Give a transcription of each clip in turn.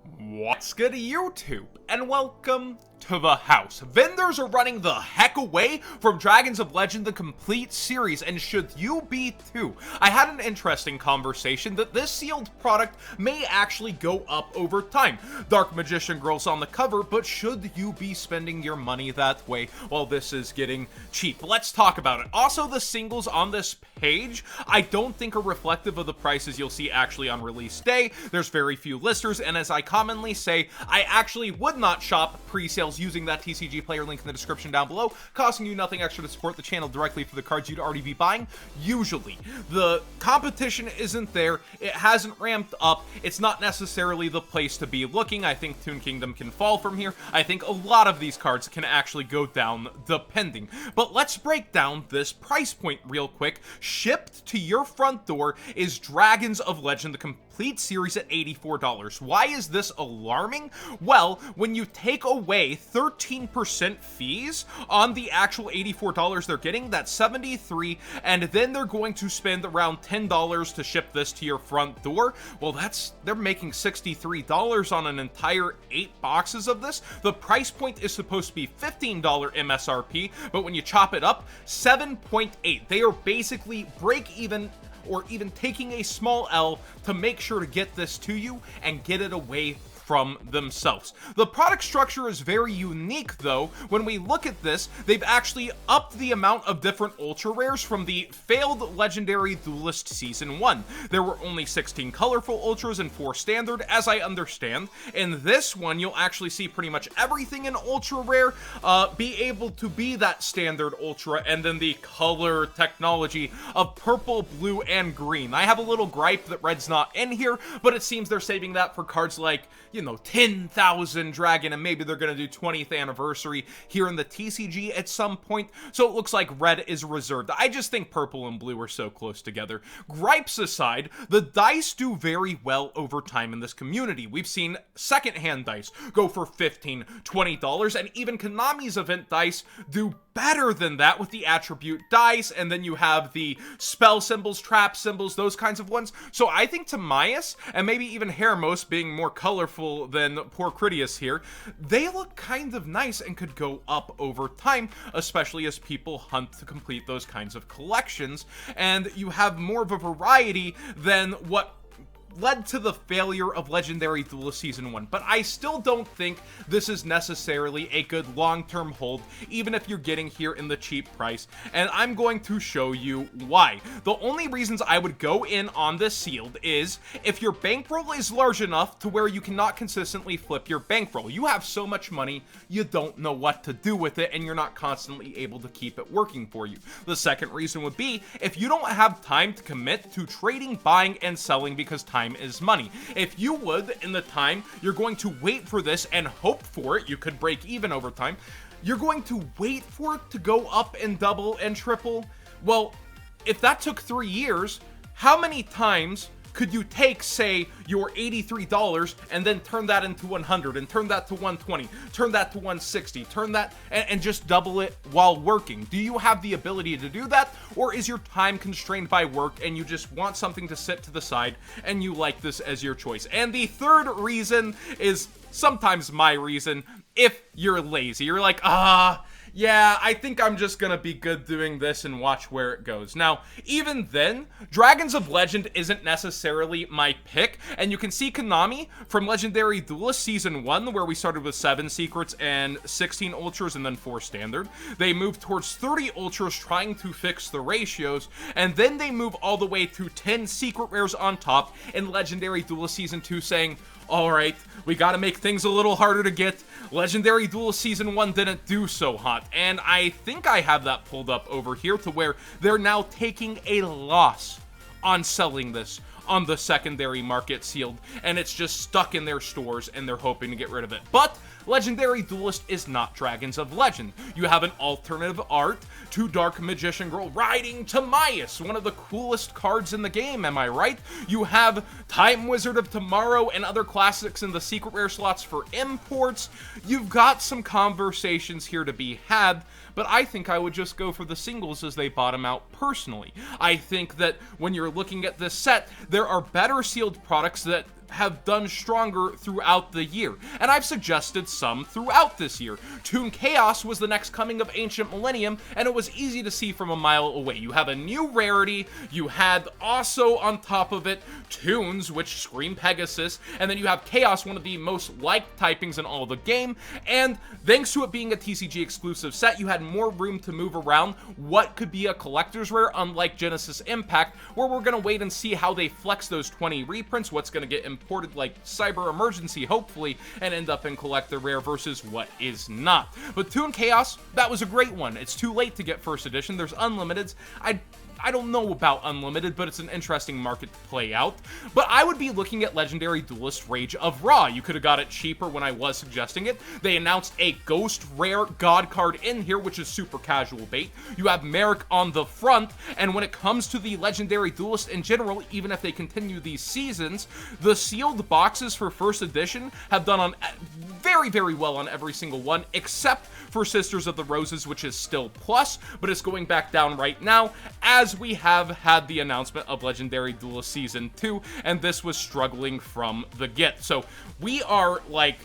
What's good, YouTube? And welcome to the house. Vendors are running the heck away from Dragons of Legend, the complete series, and should you be too? I had an interesting conversation that this sealed product may actually go up over time. Dark Magician Girl's on the cover, but should you be spending your money that way while this is getting cheap? Let's talk about it. Also, the singles on this page, I don't think are reflective of the prices you'll see actually on release day. There's very few listers, and as I commonly say, I actually would not shop pre-sales using that TCG player link in the description down below, costing you nothing extra to support the channel directly for the cards you'd already be buying. Usually, the competition isn't there, it hasn't ramped up, it's not necessarily the place to be looking. I think Toon Kingdom can fall from here. I think a lot of these cards can actually go down depending. But let's break down this price point real quick. Shipped to your front door is Dragons of Legend, the complete series at $84. Why is this alarming? Well, when you take away 13% fees on the actual $84 they're getting, that's $73, and then they're going to spend around $10 to ship this to your front door. Well, they're making $63 on an entire 8 boxes of this. The price point is supposed to be $15 MSRP, but when you chop it up, 7.8. They are basically break even, or even taking a small L to make sure to get this to you and get it away from themselves. The product structure is very unique though. When we look at this, they've actually upped the amount of different ultra rares from the failed Legendary Duelist Season 1. There were only 16 colorful ultras and 4 standard, as I understand. In this one, you'll actually see pretty much everything in ultra rare be able to be that standard ultra, and then the color technology of purple, blue, and green. I have a little gripe that red's not in here, but it seems they're saving that for cards like, you know, 10,000 Dragon, and maybe they're going to do 20th anniversary here in the TCG at some point, so it looks like red is reserved. I just think purple and blue are so close together. Gripes aside, the dice do very well over time in this community. We've seen secondhand dice go for $15, $20, and even Konami's event dice do better than that with the attribute dice, and then you have the spell symbols, trap symbols, those kinds of ones. So I think Timaeus, and maybe even Hermos being more colorful than poor Critias here, they look kind of nice and could go up over time, especially as people hunt to complete those kinds of collections, and you have more of a variety than what led to the failure of Legendary Duelist Season 1, but I still don't think this is necessarily a good long-term hold, even if you're getting here in the cheap price, and I'm going to show you why. The only reasons I would go in on this sealed is if your bankroll is large enough to where you cannot consistently flip your bankroll. You have so much money, you don't know what to do with it, and you're not constantly able to keep it working for you. The second reason would be if you don't have time to commit to trading, buying, and selling, because time is money. If you would, in the time you're going to wait for this and hope for it, you could break even over time, you're going to wait for it to go up and double and triple. Well, if that took 3 years, how many times could you take, say, your $83 and then turn that into 100 and turn that to 120, turn that to 160, turn that and just double it while working? Do you have the ability to do that, or is your time constrained by work and you just want something to sit to the side and you like this as your choice? And the third reason is sometimes my reason. If you're lazy, you're like, yeah, I think I'm just gonna be good doing this and watch where it goes. Now, even then, Dragons of Legend isn't necessarily my pick, and you can see Konami from Legendary Duelist Season 1, where we started with 7 secrets and 16 ultras and then 4 standard. They moved towards 30 ultras trying to fix the ratios, and then they move all the way to 10 secret rares on top in Legendary Duelist Season 2, saying, alright, we gotta make things a little harder to get. Legendary Duelist Season 1 didn't do so hot, and I think I have that pulled up over here to where they're now taking a loss on selling this on the secondary market sealed, and it's just stuck in their stores and they're hoping to get rid of it. But Legendary Duelist is not Dragons of Legend. You have an alternative art to Dark Magician Girl riding Timaeus, one of the coolest cards in the game, am I right? You have Time Wizard of Tomorrow and other classics in the secret rare slots for imports. You've got some conversations here to be had, but I think I would just go for the singles as they bottom out personally. I think that when you're looking at this set, there are better sealed products that have done stronger throughout the year, and I've suggested some throughout this year. Toon Chaos was the next coming of Ancient Millennium, and it was easy to see from a mile away. You have a new rarity, you had also on top of it Toons, which scream Pegasus, and then you have Chaos, one of the most liked typings in all of the game, and thanks to it being a TCG exclusive set, you had more room to move around what could be a collector's rare, unlike Genesis Impact, where we're going to wait and see how they flex those 20 reprints, what's going to get imported like Cyber Emergency, hopefully, and end up in collector rare versus what is not. But Toon Chaos, that was a great one. It's too late to get first edition. There's unlimiteds. I don't know about unlimited, but it's an interesting market to play out. But I would be looking at Legendary Duelist Rage of Ra. You could have got it cheaper when I was suggesting it. They announced a Ghost Rare God card in here, which is super casual bait. You have Merrick on the front, and when it comes to the Legendary Duelist in general, even if they continue these seasons, the sealed boxes for first edition have done on very, very well on every single one, except for Sisters of the Roses, which is still plus, but it's going back down right now, as we have had the announcement of Legendary Duelist Season 2, and this was struggling from the get. So we are like,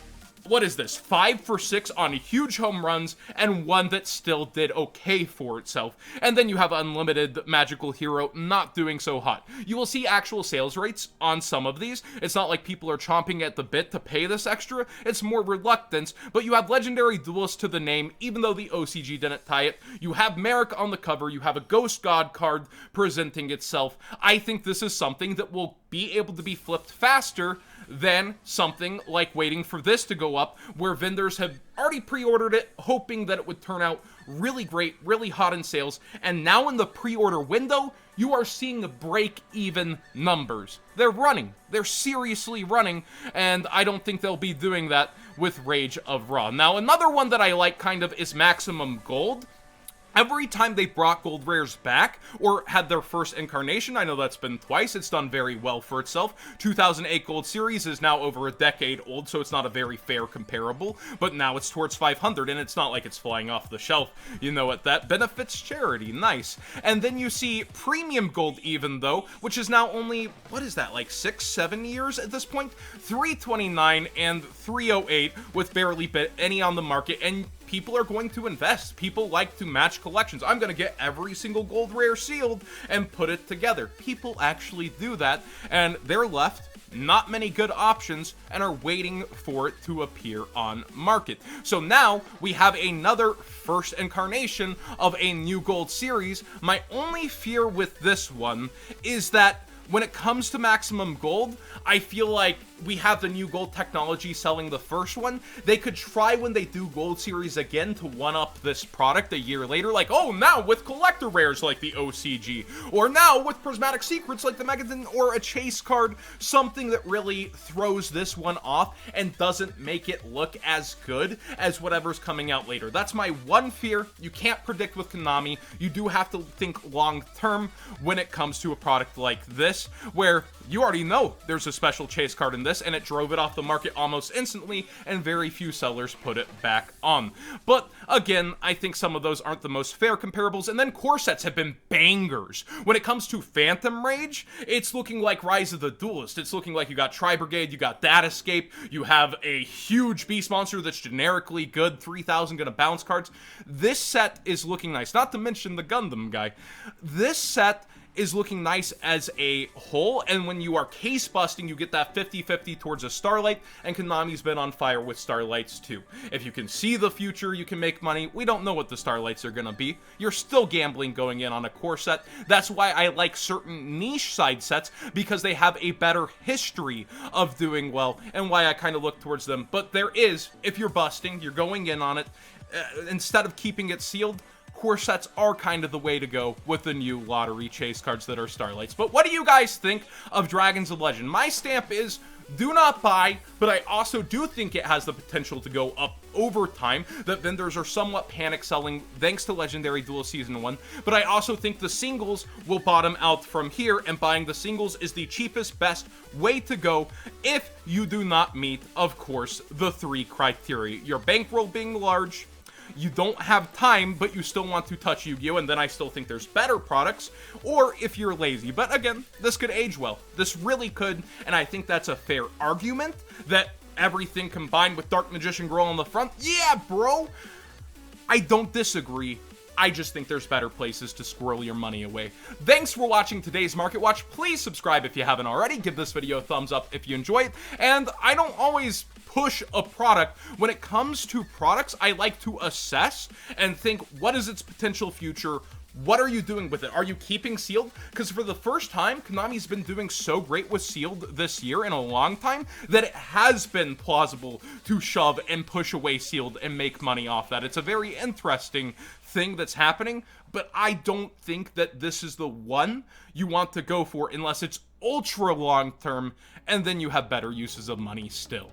what is this, 5 for 6 on huge home runs, and one that still did okay for itself. And then you have Unlimited Magical Hero not doing so hot. You will see actual sales rates on some of these. It's not like people are chomping at the bit to pay this extra. It's more reluctance, but you have Legendary Duelist to the name, even though the OCG didn't tie it. You have Merrick on the cover. You have a Ghost God card presenting itself. I think this is something that will be able to be flipped faster than something like waiting for this to go up, where vendors have already pre-ordered it, hoping that it would turn out really great, really hot in sales, and now in the pre-order window, you are seeing break-even numbers. They're running. They're seriously running, and I don't think they'll be doing that with Rage of Ra. Now, another one that I like kind of is Maximum Gold. Every time they brought gold rares back, or had their first incarnation, I know that's been twice, it's done very well for itself. 2008 Gold Series is now over a decade old, so it's not a very fair comparable, but now it's towards 500, and it's not like it's flying off the shelf. You know what, that benefits charity, nice. And then you see Premium Gold even though, which is now only, what is that, like 6-7 years at this point? 329 and 308 with barely any on the market, and people are going to invest. People like to match collections. I'm going to get every single gold rare sealed and put it together. People actually do that, and they're left not many good options and are waiting for it to appear on market. So now we have another first incarnation of a new gold series. My only fear with this one is that when it comes to Maximum Gold, I feel like we have the new gold technology selling the first one. They could try when they do Gold Series again to one-up this product a year later, like, oh, now with collector rares like the OCG, or now with Prismatic Secrets like the Megadon, or a chase card, something that really throws this one off and doesn't make it look as good as whatever's coming out later. That's my one fear. You can't predict with Konami. You do have to think long-term when it comes to a product like this, where you already know there's a special chase card in this, and it drove it off the market almost instantly, and very few sellers put it back on. But again, I think some of those aren't the most fair comparables, and then core sets have been bangers. When it comes to Phantom Rage, it's looking like Rise of the Duelist. It's looking like you got Tri-Brigade, you got That Escape, you have a huge Beast Monster that's generically good, 3,000 gonna bounce cards. This set is looking nice, not to mention the Gundam guy. This set is looking nice as a whole, and when you are case busting, you get that 50-50 towards a Starlight, and Konami's been on fire with Starlights too. If you can see the future, you can make money. We don't know what the Starlights are gonna be. You're still gambling going in on a core set. That's why I like certain niche side sets, because they have a better history of doing well, and why I kind of look towards them. But there is, if you're busting, you're going in on it, instead of keeping it sealed, core sets are kind of the way to go with the new lottery chase cards that are Starlights. But what do you guys think of Dragons of Legend? My stamp is do not buy, but I also do think it has the potential to go up over time, that vendors are somewhat panic selling thanks to Legendary Duel Season 1, but I also think the singles will bottom out from here, and buying the singles is the cheapest, best way to go if you do not meet, of course, the 3 criteria. Your bankroll being large, you don't have time, but you still want to touch Yu-Gi-Oh! And then I still think there's better products, or if you're lazy. But again, this could age well. This really could, and I think that's a fair argument that everything combined with Dark Magician Girl on the front, yeah, bro, I don't disagree. I just think there's better places to squirrel your money away. Thanks for watching today's Market Watch. Please subscribe if you haven't already. Give this video a thumbs up if you enjoy it. And I don't always push a product. When it comes to products, I like to assess and think, what is its potential future? What are you doing with it? Are you keeping sealed? Because for the first time, Konami's been doing so great with sealed this year in a long time that it has been plausible to shove and push away sealed and make money off that. It's a very interesting thing that's happening, but I don't think that this is the one you want to go for unless it's ultra long term and then you have better uses of money still.